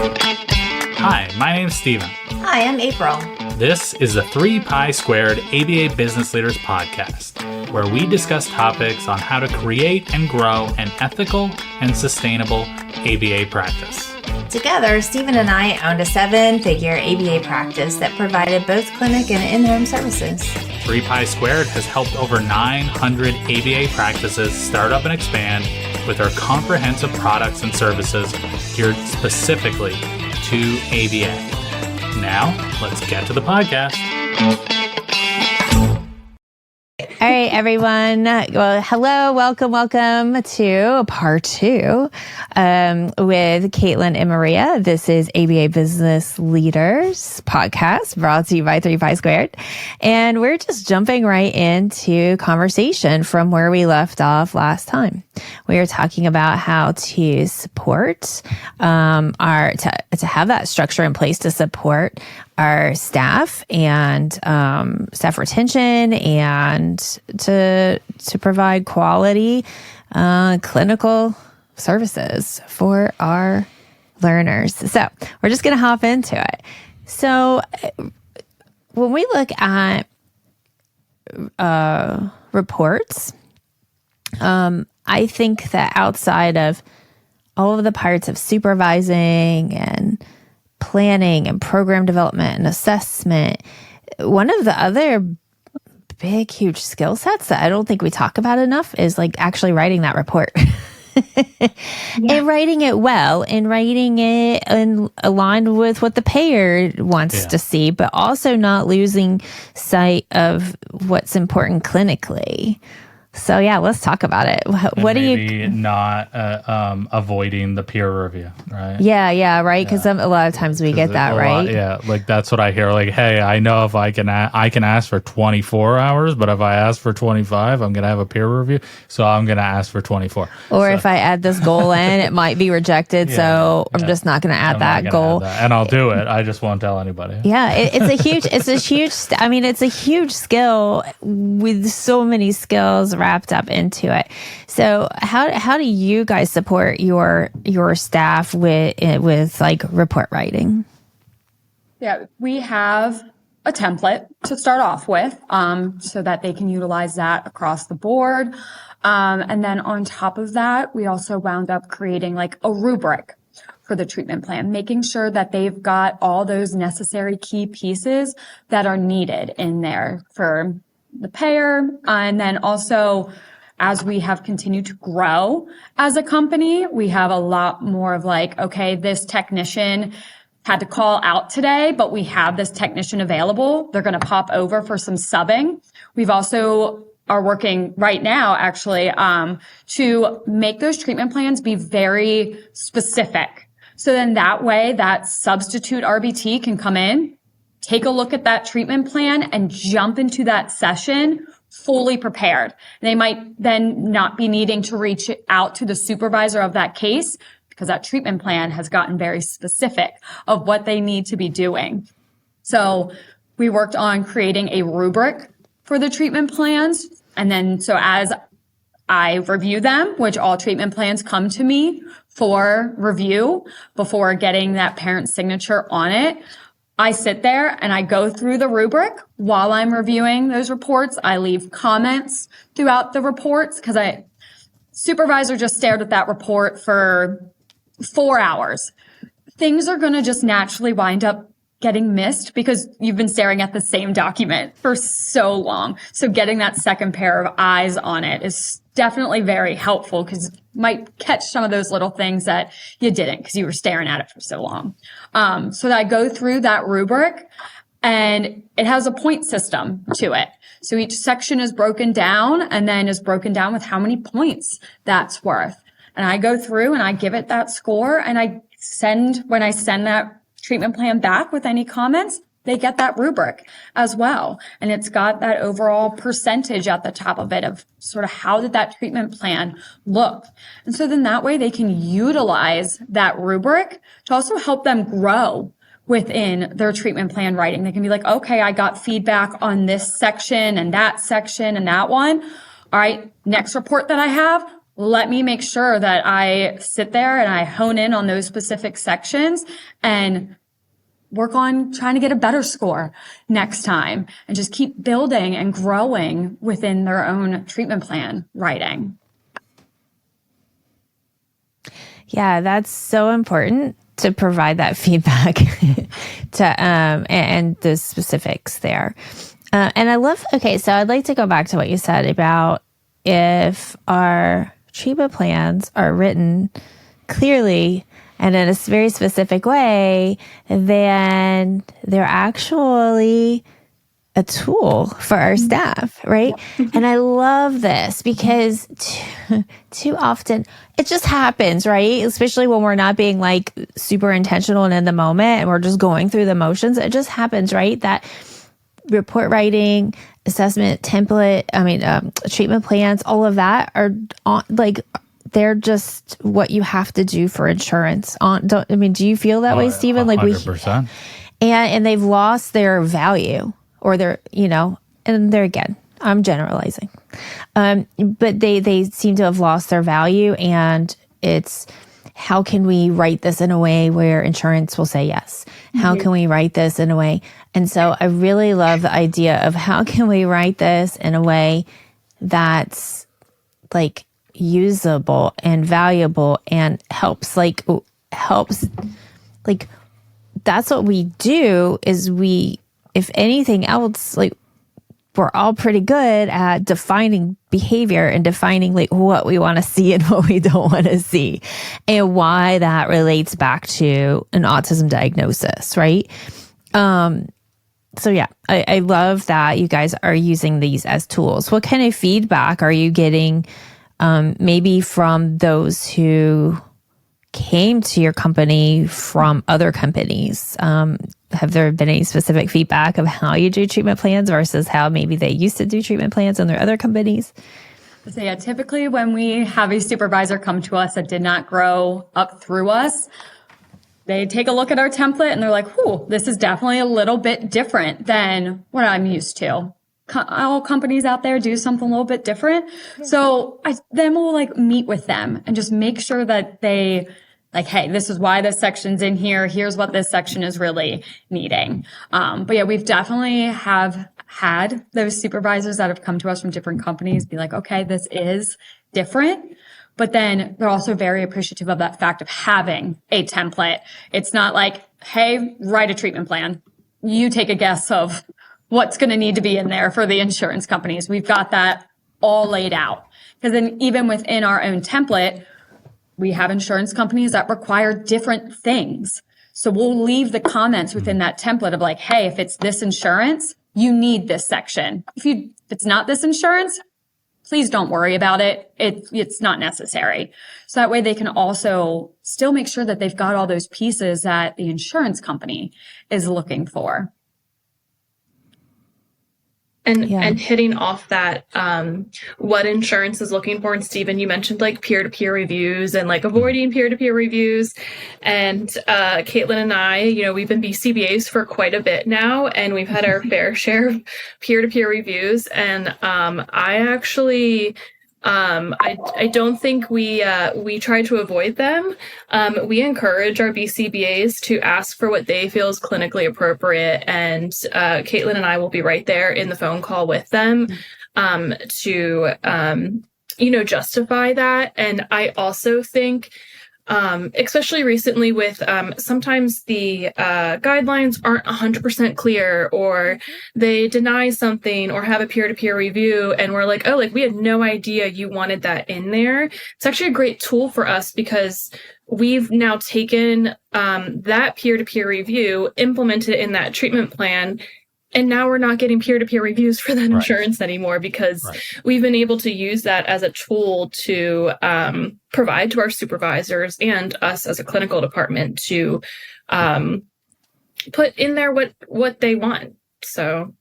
Hi, my name's Steven. Hi, I'm April. This is the 3 Pi Squared ABYay Business Leaders podcast, where we discuss topics on how to create and grow an ethical and sustainable ABYay practice. Together, Steven and I owned a 7-figure ABYay practice that provided both clinic and in-home services. 3 Pi Squared has helped over 900 ABYay practices start up and expand with our comprehensive products and services geared specifically to ABYay. Now, let's get to the podcast. All right, everyone. Well, hello, welcome to part 2 with Caitlyn and Maria. This is ABYay Business Leaders podcast brought to you by 3 Pi Squared. And we're just jumping right into conversation from where we left off last time. We were talking about how to support to have that structure in place to support our staff and staff retention and to provide quality clinical services for our learners. So we're just going to hop into it. So when we look at reports, I think that outside of all of the parts of supervising and planning and program development and assessment, one of the other big, huge skill sets that I don't think we talk about enough is like actually writing that report. And writing it well and writing it and aligned with what the payer wants to see, but also not losing sight of what's important clinically. So yeah, let's talk about it. What do you not avoiding the peer review, right? Yeah, right. Because a lot of times we get that, right? Like that's what I hear. Like, hey, I know if I can ask for 24 hours, but if I ask for 25, I'm gonna have a peer review, so I'm gonna ask for 24. Or if I add this goal in, it might be rejected, so I'm just not gonna add that goal. And I'll do it. I just won't tell anybody. Yeah, it's a huge skill with so many skills wrapped up into it. So how do you guys support your staff with like report writing? Yeah, we have a template to start off with, so that they can utilize that across the board. And then on top of that, we also wound up creating like a rubric for the treatment plan, making sure that they've got all those necessary key pieces that are needed in there for the payer. And then also, as we have continued to grow as a company, we have a lot more of like, okay, this technician had to call out today, but we have this technician available. They're going to pop over for some subbing. We've also are working right now, actually, to make those treatment plans be very specific. So then that way, that substitute RBT can come in, take a look at that treatment plan, and jump into that session fully prepared. They might then not be needing to reach out to the supervisor of that case because that treatment plan has gotten very specific of what they need to be doing. So we worked on creating a rubric for the treatment plans. And then so as I review them, which all treatment plans come to me for review before getting that parent signature on it, I sit there and I go through the rubric while I'm reviewing those reports. I leave comments throughout the reports because supervisor just stared at that report for 4 hours. Things are going to just naturally wind up getting missed because you've been staring at the same document for so long. So getting that second pair of eyes on it is definitely very helpful because you might catch some of those little things that you didn't because you were staring at it for so long. So that I go through that rubric and it has a point system to it. So each section is broken down and then is broken down with how many points that's worth. And I go through and I give it that score and when I send that treatment plan back with any comments, they get that rubric as well. And it's got that overall percentage at the top of it of sort of how did that treatment plan look. And so then that way they can utilize that rubric to also help them grow within their treatment plan writing. They can be like, okay, I got feedback on this section and that one. All right, next report that I have, let me make sure that I sit there and I hone in on those specific sections and work on trying to get a better score next time, and just keep building and growing within their own treatment plan writing. Yeah, that's so important to provide that feedback to and the specifics there. And I love, okay, so I'd like to go back to what you said about if our treatment plans are written clearly and in a very specific way, then they're actually a tool for our staff, right? And I love this because too often it just happens, right? Especially when we're not being like super intentional and in the moment and we're just going through the motions. It just happens, right? That report writing, assessment template, treatment plans, all of that are they're just what you have to do for insurance. Do you feel that way, Stephen? 100%. And they've lost their value, or their, and there again, I'm generalizing. But they seem to have lost their value, and it's, how can we write this in a way where insurance will say yes? How can we write this in a way? And so I really love the idea of how can we write this in a way that's like usable and valuable and helps that's what we do is if anything else, we're all pretty good at defining behavior and defining what we want to see and what we don't want to see, and why that relates back to an autism diagnosis, right? So yeah, I love that you guys are using these as tools. What kind of feedback are you getting, maybe from those who came to your company from other companies? Have there been any specific feedback of how you do treatment plans versus how maybe they used to do treatment plans in their other companies? So yeah, typically when we have a supervisor come to us that did not grow up through us, they take a look at our template and they're like, "Ooh, this is definitely a little bit different than what I'm used to." All companies out there do something a little bit different. So then we'll meet with them and just make sure that they hey, this is why this section's in here. Here's what this section is really needing. But yeah, we've definitely have had those supervisors that have come to us from different companies be like, okay, this is different. But then they're also very appreciative of that fact of having a template. It's not like, hey, write a treatment plan. You take a guess of what's going to need to be in there for the insurance companies. We've got that all laid out. Because then even within our own template, we have insurance companies that require different things. So we'll leave the comments within that template of hey, if it's this insurance, you need this section. If it's not this insurance, please don't worry about it. It's not necessary. So that way they can also still make sure that they've got all those pieces that the insurance company is looking for. And hitting off that, what insurance is looking for. And Stephen, you mentioned peer-to-peer reviews and avoiding peer-to-peer reviews. And Caitlyn and I, we've been BCBAs for quite a bit now, and we've had our fair share of peer-to-peer reviews. And I actually, I don't think we try to avoid them. We encourage our BCBAs to ask for what they feel is clinically appropriate, and Caitlyn and I will be right there in the phone call with them to justify that. And I also think, especially recently with sometimes the guidelines aren't 100% clear, or they deny something or have a peer-to-peer review, and we're like, oh, we had no idea you wanted that in there. It's actually a great tool for us because we've now taken that peer-to-peer review, implemented it in that treatment plan, and now we're not getting peer-to-peer reviews for that insurance anymore because we've been able to use that as a tool to provide to our supervisors and us as a clinical department to put in there what they want. So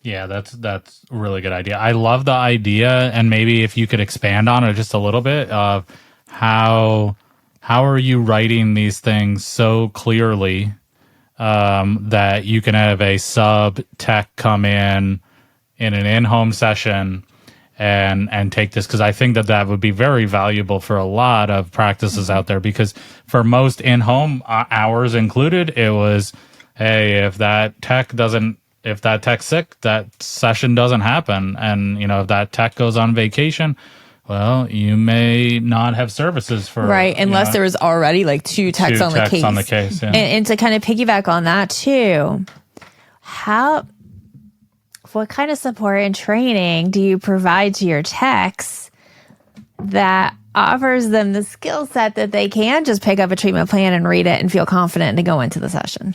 yeah, that's a really good idea. I love the idea, and maybe if you could expand on it just a little bit of how are you writing these things so clearly that you can have a sub tech come in an in-home session and take this, because I think that would be very valuable for a lot of practices out there, because for most in-home, hours included, it was, hey, if that tech's sick, that session doesn't happen. And, if that tech goes on vacation, well, you may not have services for... Right, unless there was already like two techs on the case. Yeah. And to kind of piggyback on that too, what kind of support and training do you provide to your techs that offers them the skill set that they can just pick up a treatment plan and read it and feel confident to go into the session?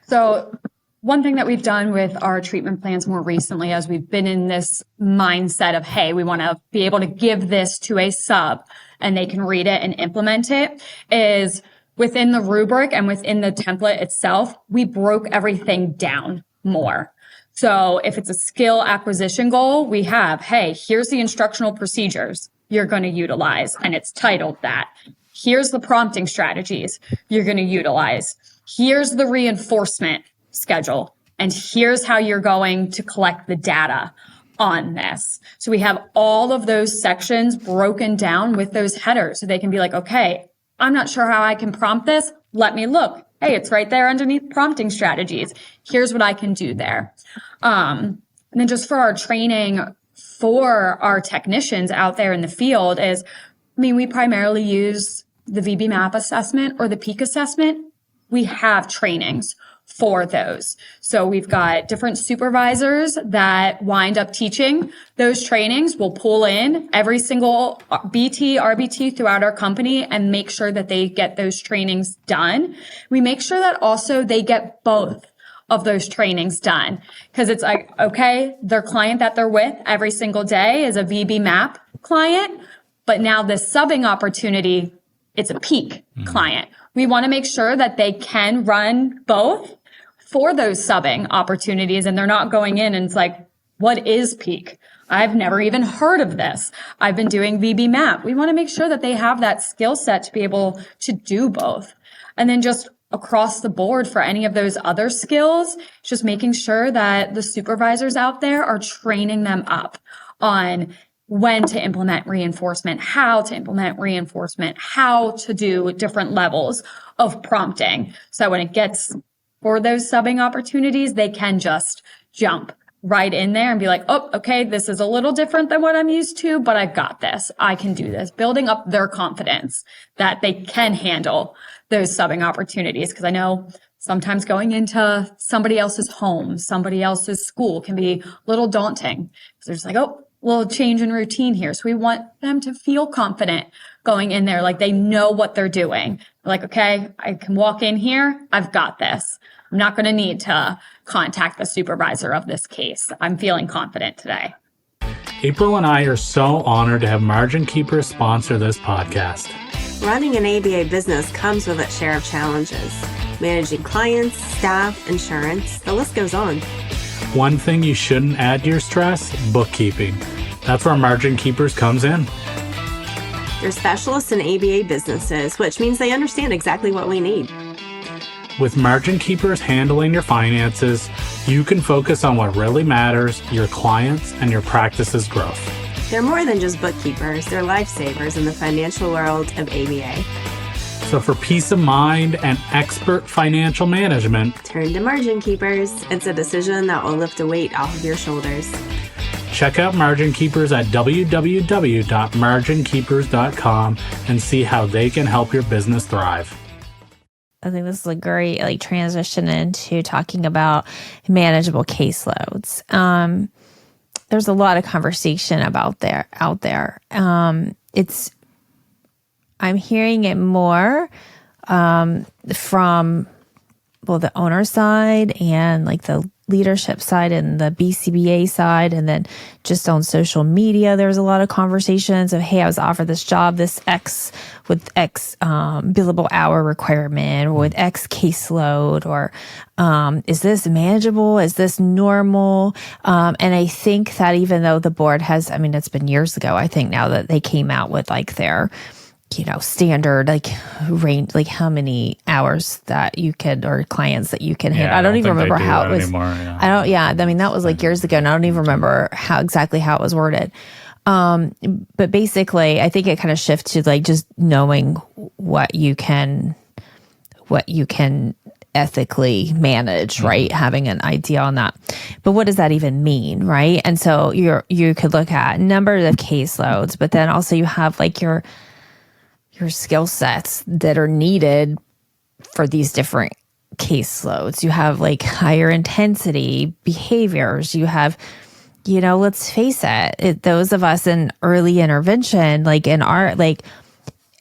So one thing that we've done with our treatment plans more recently, as we've been in this mindset of, hey, we want to be able to give this to a sub and they can read it and implement it, is within the rubric and within the template itself, we broke everything down more. So if it's a skill acquisition goal, we have, hey, here's the instructional procedures you're going to utilize, and it's titled that. Here's the prompting strategies you're going to utilize. Here's the reinforcement schedule, and here's how you're going to collect the data on this. So we have all of those sections broken down with those headers, so they can be like, okay, I'm not sure how I can prompt this. Let me look. Hey, it's right there underneath prompting strategies. Here's what I can do there. And then just for our training for our technicians out there in the field is, we primarily use the VB MAP assessment or the peak assessment. We have trainings for those. So we've got different supervisors that wind up teaching those trainings. We'll pull in every single BT, RBT throughout our company and make sure that they get those trainings done. We make sure that also they get both of those trainings done, because it's like, okay, their client that they're with every single day is a VB MAP client, but now this subbing opportunity, it's a peak client. We want to make sure that they can run both for those subbing opportunities, and they're not going in and it's like, what is peak? I've never even heard of this. I've been doing VB MAP. We want to make sure that they have that skill set to be able to do both. And then just across the board for any of those other skills, just making sure that the supervisors out there are training them up on when to implement reinforcement, how to implement reinforcement, how to do different levels of prompting. So when it gets for those subbing opportunities, they can just jump right in there and be like, oh, okay, this is a little different than what I'm used to, but I've got this. I can do this. Building up their confidence that they can handle those subbing opportunities. Because I know sometimes going into somebody else's home, somebody else's school can be a little daunting. So they're just like, oh, little change in routine here. So we want them to feel confident going in there, like they know what they're doing. Like, okay, I can walk in here. I've got this. I'm not going to need to contact the supervisor of this case. I'm feeling confident today. April and I are so honored to have Margin Keepers sponsor this podcast. Running an ABYay business comes with its share of challenges. Managing clients, staff, insurance, the list goes on. One thing you shouldn't add to your stress, bookkeeping. That's where Margin Keepers comes in. They're specialists in ABYay businesses, which means they understand exactly what we need. With Margin Keepers handling your finances, you can focus on what really matters, your clients and your practice's growth. They're more than just bookkeepers, they're lifesavers in the financial world of ABYay. So for peace of mind and expert financial management, turn to Margin Keepers. It's a decision that will lift a weight off of your shoulders. Check out Margin Keepers at www.marginkeepers.com and see how they can help your business thrive. I think this is a great transition into talking about manageable caseloads. There's a lot of conversation out there. I'm hearing it more from the owner side and the leadership side and the BCBA side, and then just on social media, there's a lot of conversations of, hey, I was offered this job, this X with X billable hour requirement, or with X caseload, or is this manageable? Is this normal? And I think that even though the board has, it's been years ago, I think now that they came out with their standard, like range, like how many hours that you could, or clients that you can handle. I don't even remember how it was. Anymore, yeah. I mean, that was like years ago, and I don't even remember exactly how it was worded. But basically, I think it kind of shifts to like just knowing what you can ethically manage, right? Having an idea on that. But what does that even mean, right? And so you could look at number of caseloads, but then also you have like your skill sets that are needed for these different caseloads. You have like higher intensity behaviors. You have, let's face it, those of us in early intervention, like in our, like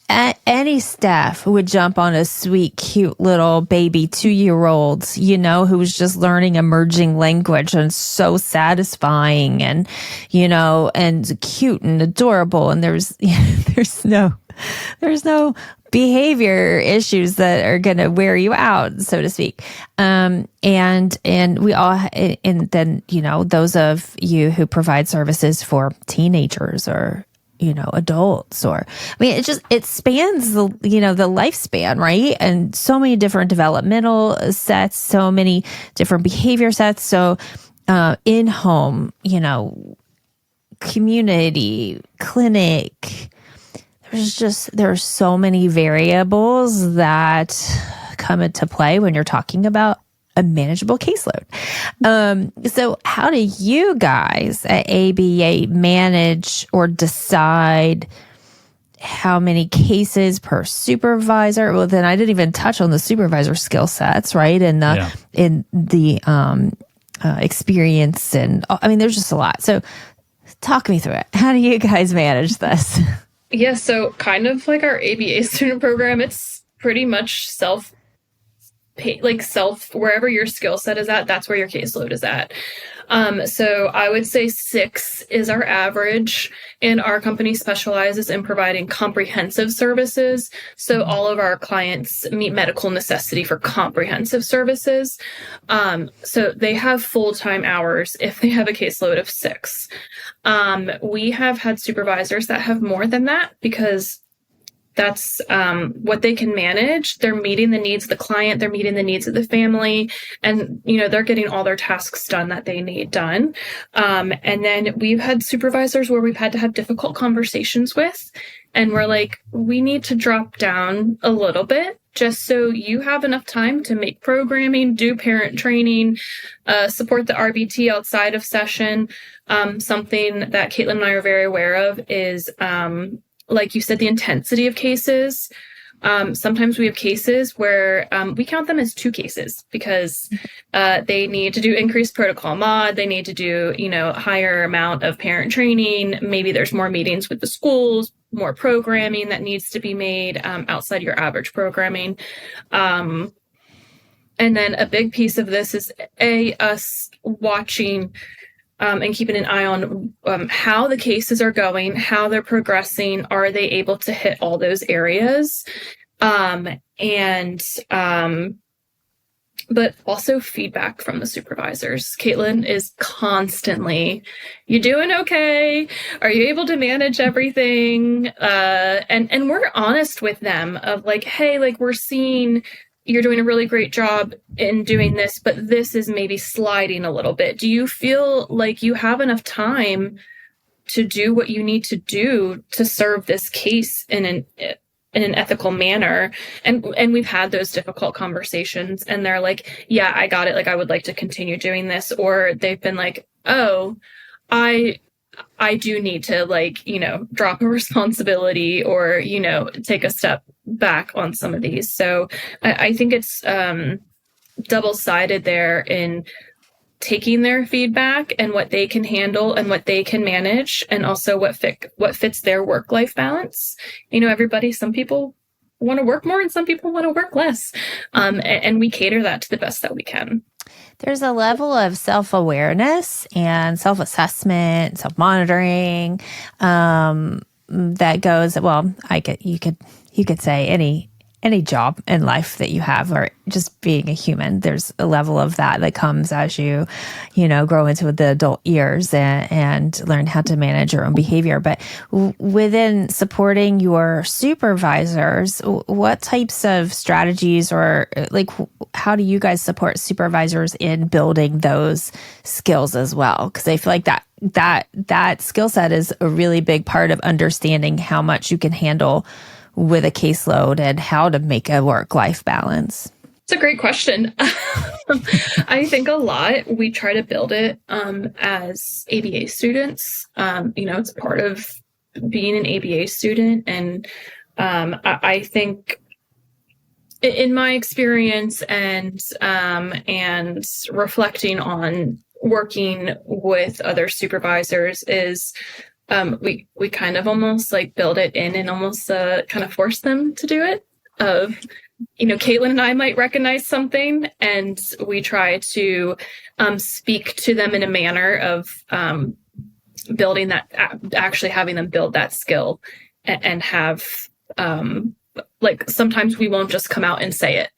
any staff would jump on a sweet, cute little baby 2-year-old, who was just learning emerging language, and so satisfying and, and cute and adorable. And there's no behavior issues that are going to wear you out, so to speak. And we all, and then, those of you who provide services for teenagers or, adults, or, it spans the lifespan, right? And so many different developmental sets, so many different behavior sets. So, in home, community, clinic, there are so many variables that come into play when you're talking about a manageable caseload. So how do you guys at ABYay manage or decide how many cases per supervisor? Well, then I didn't even touch on the supervisor skill sets, right? And the experience, and there's just a lot. So talk me through it. How do you guys manage this? Yeah, so kind of like our ABYay student program, it's pretty much wherever your skill set is at, that's where your caseload is at. So I would say 6 is our average, and our company specializes in providing comprehensive services. So all of our clients meet medical necessity for comprehensive services. So they have full-time hours if they have a caseload of 6. We have had supervisors that have more than that because that's what they can manage. They're meeting the needs of the client. They're meeting the needs of the family. And, they're getting all their tasks done that they need done. And then we've had supervisors where we've had to have difficult conversations with. And we're like, we need to drop down a little bit just so you have enough time to make programming, do parent training, support the RBT outside of session. Something that Caitlyn and I are very aware of is, like you said, the intensity of cases. Sometimes we have cases where we count them as 2 cases because they need to do increased protocol mod. They need to do, higher amount of parent training. Maybe there's more meetings with the schools, more programming that needs to be made outside your average programming. And then a big piece of this is us watching and keeping an eye on how the cases are going, how they're progressing. Are they able to hit all those areas? But also feedback from the supervisors. Caitlyn is constantly, you doing okay? Are you able to manage everything? And we're honest with them of like, hey, like we're seeing you're doing a really great job in doing this, but this is maybe sliding a little bit. Do you feel like you have enough time to do what you need to do to serve this case in an ethical manner? And we've had those difficult conversations, and they're like, yeah, I got it. Like, I would like to continue doing this. Or they've been like, oh, I do need to, like, drop a responsibility or, take a step back on some of these. So I think it's double-sided there in taking their feedback and what they can handle and what they can manage, and also what fits their work-life balance. Some people want to work more and some people want to work less. And we cater that to the best that we can. There's a level of self-awareness and self-assessment, self-monitoring that goes, well, you could say any job in life that you have, or just being a human, there's a level of that comes as you grow into the adult years and learn how to manage your own behavior. But within supporting your supervisors, what types of strategies or how do you guys support supervisors in building those skills as well? Because I feel like that skill set is a really big part of understanding how much you can handle with a caseload and how to make a work-life balance. It's a great question. I think a lot we try to build it as ABA students. It's part of being an ABA student. And I think in my experience and reflecting on working with other supervisors is we kind of almost build it in and almost kind of force them to do it. Caitlyn and I might recognize something and we try to speak to them in a manner of building that, actually having them build that skill and have sometimes we won't just come out and say it.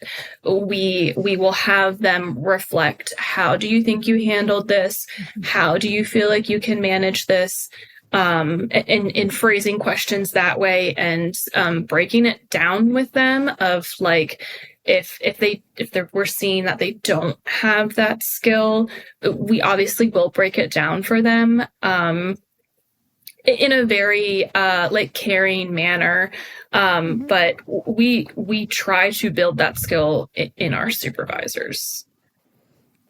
We will have them reflect, how do you think you handled this? How do you feel like you can manage this? In phrasing questions that way and breaking it down with them of if we're seeing that they don't have that skill, we obviously will break it down for them in a very caring manner, but we try to build that skill in our supervisors.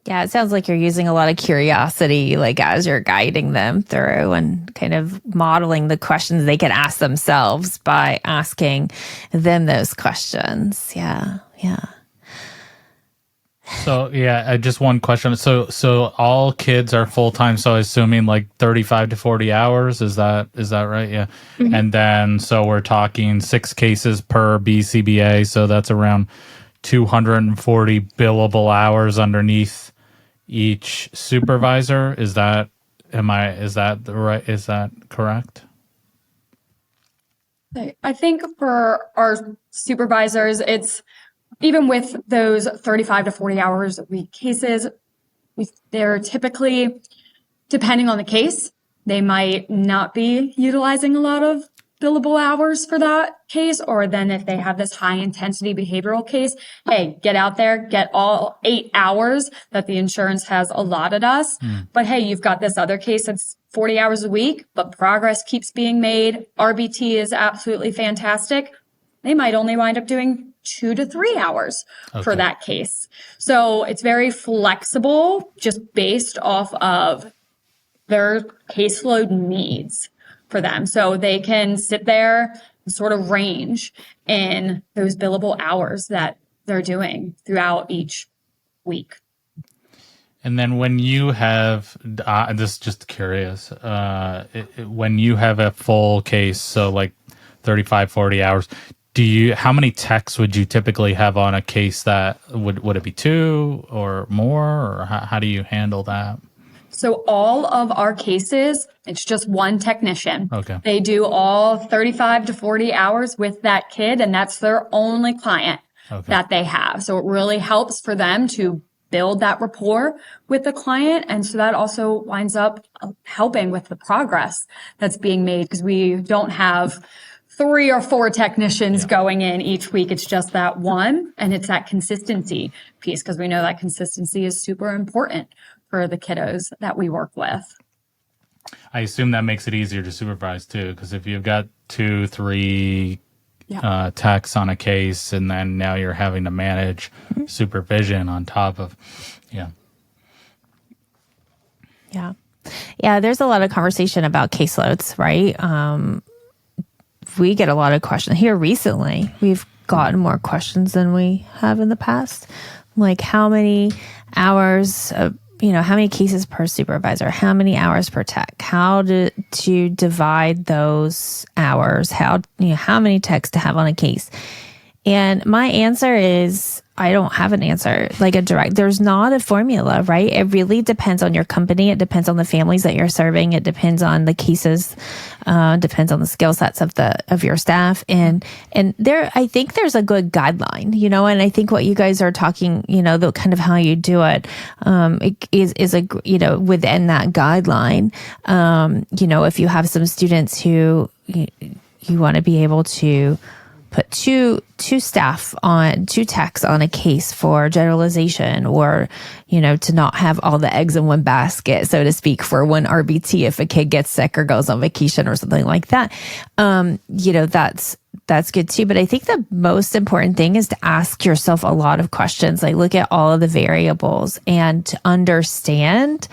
Yeah, it sounds like you're using a lot of curiosity, as you're guiding them through and kind of modeling the questions they can ask themselves by asking them those questions. Yeah. So just one question. So all kids are full-time. So assuming 35 to 40 hours, is that right? Yeah. Mm-hmm. And then, so we're talking 6 cases per BCBA. So that's around 240 billable hours underneath each supervisor. Is that correct? I think for our supervisors, it's even with those 35 to 40 hours a week cases, they're typically, depending on the case, they might not be utilizing a lot of billable hours for that case, or then if they have this high intensity behavioral case, hey, get out there, get all 8 hours that the insurance has allotted us. But hey, you've got this other case that's 40 hours a week, but progress keeps being made. RBT is absolutely fantastic. They might only wind up doing 2 to 3 hours for that case. So it's very flexible, just based off of their caseload needs for them. So they can sit there and sort of range in those billable hours that they're doing throughout each week. And then when you have, this is just curious, when you have a full case, so 35, 40 hours, how many techs would you typically have on a case? That would it be 2 or more, or how do you handle that? So all of our cases, it's just one technician. Okay. They do all 35 to 40 hours with that kid, and that's their only client that they have. So it really helps for them to build that rapport with the client. And so that also winds up helping with the progress that's being made, because we don't have 3 or 4 technicians going in each week. It's just that one. And it's that consistency piece, because we know that consistency is super important for the kiddos that we work with. I assume that makes it easier to supervise too, because if you've got 2, 3 techs on a case, and then now you're having to manage supervision on top of, there's a lot of conversation about caseloads, right? We get a lot of questions here recently. We've gotten more questions than we have in the past. How many hours how many cases per supervisor, how many hours per tech, how to divide those hours, how many techs to have on a case. And my answer is I don't have an answer, like a direct, there's not a formula, right? It really depends on your company. It depends on the families that you're serving. It depends on the cases, depends on the skill sets of your staff. And there, I think there's a good guideline, and I think what you guys are talking, the kind of how you do it, is a, within that guideline. If you have some students who you want to be able to put two techs on a case for generalization, or, to not have all the eggs in one basket, so to speak, for one RBT if a kid gets sick or goes on vacation or something like that. That's good too. But I think the most important thing is to ask yourself a lot of questions, like look at all of the variables and to understand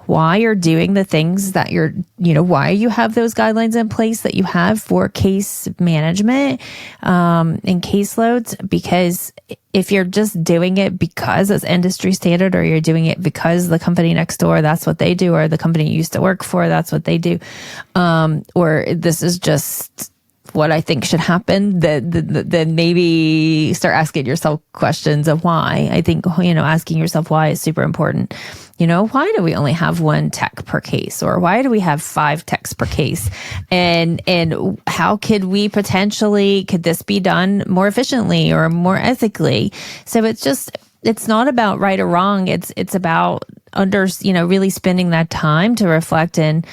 why you're doing the things that you're, why you have those guidelines in place that you have for case management, and caseloads. Because if you're just doing it because it's industry standard, or you're doing it because the company next door, that's what they do, or the company you used to work for, that's what they do, or this is just what I think should happen, then maybe start asking yourself questions of why. I think, asking yourself why is super important. Why do we only have one tech per case, or why do we have 5 techs per case? And how could this be done more efficiently or more ethically? So it's not about right or wrong. It's about really spending that time to reflect and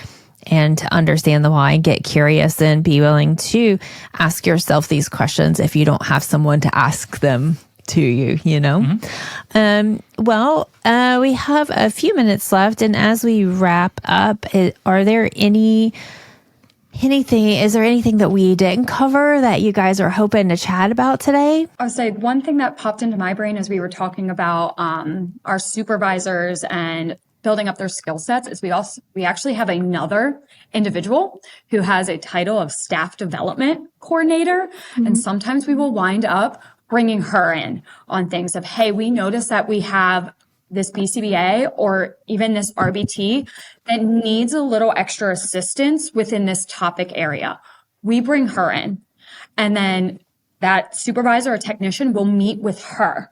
to understand the why, and get curious and be willing to ask yourself these questions if you don't have someone to ask them to you, Mm-hmm. We have a few minutes left, and as we wrap up, is there anything that we didn't cover that you guys are hoping to chat about today? I would say one thing that popped into my brain as we were talking about our supervisors and building up their skill sets is we actually have another individual who has a title of staff development coordinator. Mm-hmm. And sometimes we will wind up bringing her in on things of, hey, we notice that we have this BCBA or even this RBT that needs a little extra assistance within this topic area. We bring her in, and then that supervisor or technician will meet with her,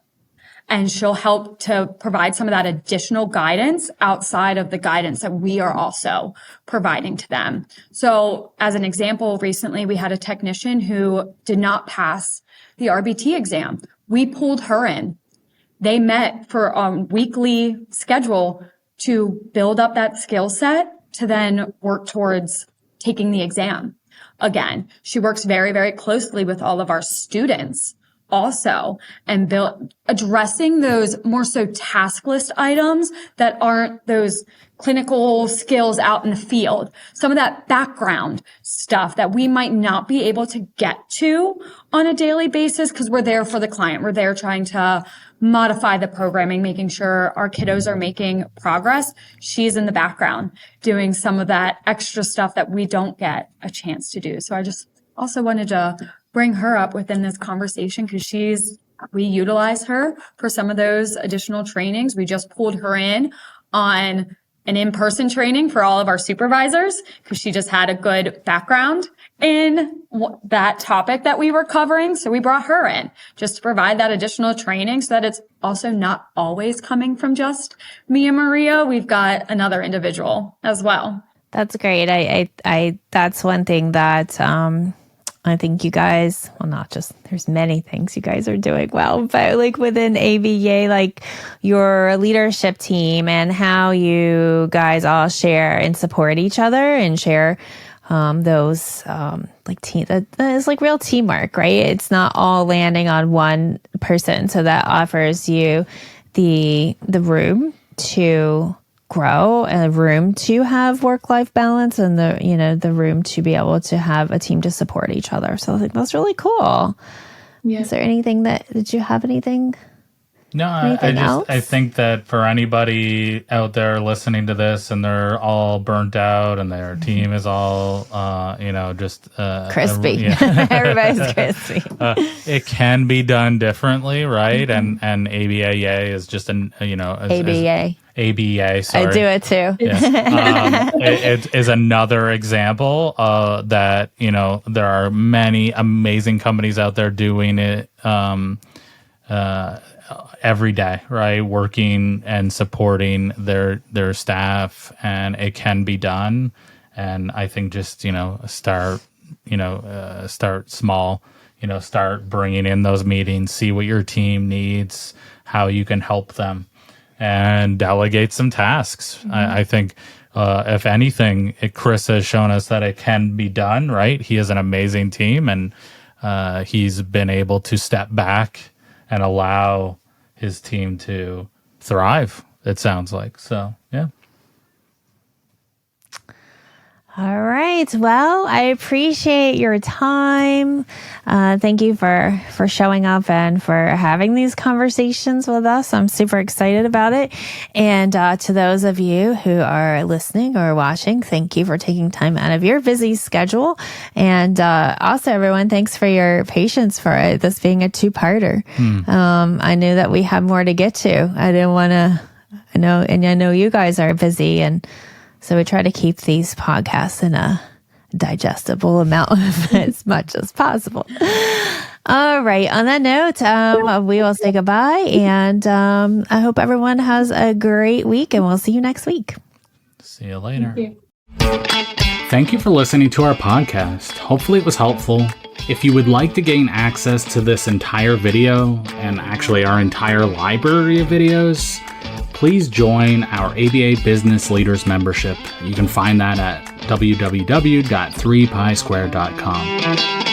and she'll help to provide some of that additional guidance outside of the guidance that we are also providing to them. So as an example, recently we had a technician who did not pass the RBT exam. We pulled her in. They met for a weekly schedule to build up that skill set to then work towards taking the exam. Again, she works very, very closely with all of our students also, and addressing those more so task list items that aren't those clinical skills out in the field. Some of that background stuff that we might not be able to get to on a daily basis because we're there for the client. We're there trying to modify the programming, making sure our kiddos are making progress. She's in the background doing some of that extra stuff that we don't get a chance to do. So I just also wanted to bring her up within this conversation because we utilize her for some of those additional trainings. We just pulled her in on an in-person training for all of our supervisors because she just had a good background in that topic that we were covering. So we brought her in just to provide that additional training so that it's also not always coming from just me and Maria. We've got another individual as well. That's great. I that's one thing that, I think you guys, well, not just, there's many things you guys are doing well, but like within ABYay, like your leadership team and how you guys all share and support each other and share those like team, it's like real teamwork, right? It's not all landing on one person. So that offers you the room to grow, and a room to have work-life balance, and the room to be able to have a team to support each other. So I think that's really cool. Yeah. Is there anything did you have anything? No, I think that for anybody out there listening to this and they're all burnt out and their team is all, just crispy. Everybody's crispy. It can be done differently, right? Mm-hmm. And ABYay is just ABYay. ABYay, sorry. I do it too. Yes. It is another example that, there are many amazing companies out there doing it. every day, right? Working and supporting their staff, and it can be done. And I think just, start small, start bringing in those meetings, see what your team needs, how you can help them, and delegate some tasks. Mm-hmm. I think, if anything, Chris has shown us that it can be done, right? He has an amazing team, and he's been able to step back and allow his team to thrive, it sounds like. So, yeah. All right. Well, I appreciate your time. Thank you for showing up and for having these conversations with us. I'm super excited about it. And to those of you who are listening or watching, thank you for taking time out of your busy schedule. And also, everyone, thanks for your patience for this being a two-parter. I knew that we had more to get to. I didn't want to, I know you guys are busy, and so we try to keep these podcasts in a digestible amount of as much as possible. All right. On that note, we will say goodbye, and I hope everyone has a great week, and we'll see you next week. See you later. Thank you for listening to our podcast. Hopefully it was helpful. If you would like to gain access to this entire video, and actually our entire library of videos, please join our ABYay Business Leaders membership. You can find that at www.3pisquare.com.